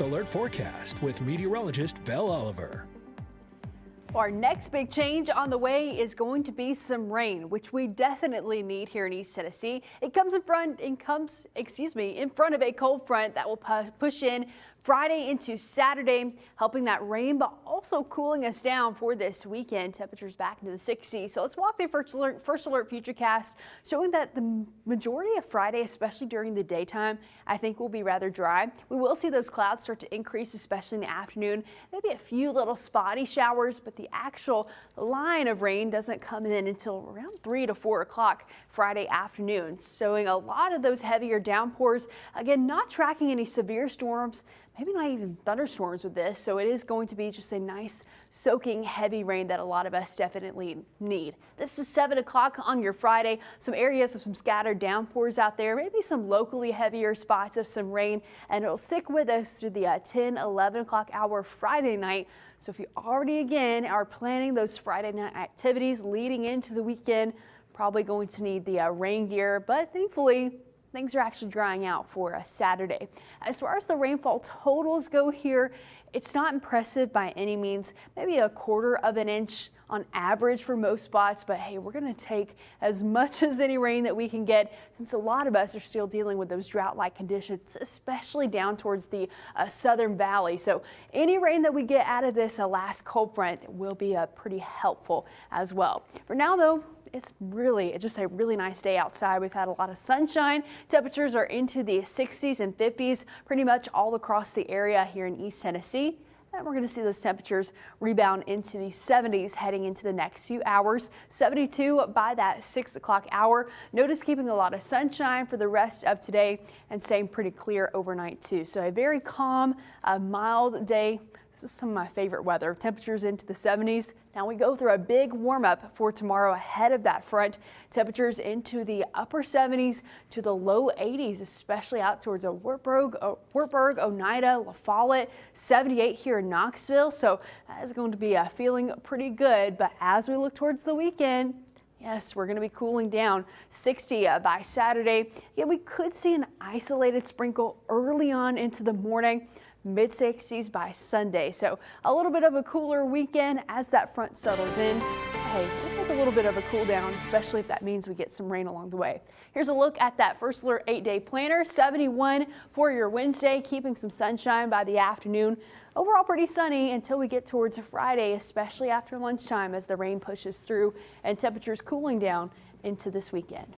Alert forecast with meteorologist Belle Oliver. Our next big change on the way is going to be some rain, which we definitely need here in East Tennessee. It comes in front of a cold front that will push in Friday into Saturday, helping that rain, but also cooling us down for this weekend. Temperatures back into the 60s. So let's walk through first alert futurecast, showing that the majority of Friday, especially during the daytime, I think will be rather dry. We will see those clouds start to increase, especially in the afternoon. Maybe a few little spotty showers, but the actual line of rain doesn't come in until around 3 to 4 o'clock Friday afternoon, showing a lot of those heavier downpours. Again, not tracking any severe storms, maybe not even thunderstorms with this. So it is going to be just a nice soaking heavy rain that a lot of us definitely need. This is 7 o'clock on your Friday. Some areas of some scattered downpours out there, maybe some locally heavier spots of some rain, and it'll stick with us through the 10, 11 o'clock hour Friday night. So if you already again are planning those Friday night activities leading into the weekend, probably going to need the rain gear, but thankfully things are actually drying out for Saturday. As far as the rainfall totals go here, it's not impressive by any means, maybe a quarter of an inch on average for most spots, but hey, we're going to take as much as any rain that we can get, since a lot of us are still dealing with those drought-like conditions, especially down towards the southern valley. So any rain that we get out of this last cold front will be pretty helpful as well. For now though, it's just a really nice day outside. We've had a lot of sunshine. Temperatures are into the 60s and 50s pretty much all across the area here in East Tennessee. And we're going to see those temperatures rebound into the 70s heading into the next few hours. 72 by that 6 o'clock hour. Notice keeping a lot of sunshine for the rest of today and staying pretty clear overnight too. So a very calm, mild day. This is some of my favorite weather. Temperatures into the 70s. Now we go through a big warm up for tomorrow ahead of that front. Temperatures into the upper 70s to the low 80s, especially out towards Wartburg, Oneida, La Follette, 78 here in Knoxville. So that is going to be feeling pretty good. But as we look towards the weekend, yes, we're going to be cooling down. 60 by Saturday. Yeah, we could see an isolated sprinkle early on into the morning. Mid-60s by Sunday. So a little bit of a cooler weekend as that front settles in. Hey, we'll take a little bit of a cool down, especially if that means we get some rain along the way. Here's a look at that First Alert 8-day planner. 71 for your Wednesday, keeping some sunshine by the afternoon. Overall pretty sunny until we get towards Friday, especially after lunchtime as the rain pushes through and temperatures cooling down into this weekend.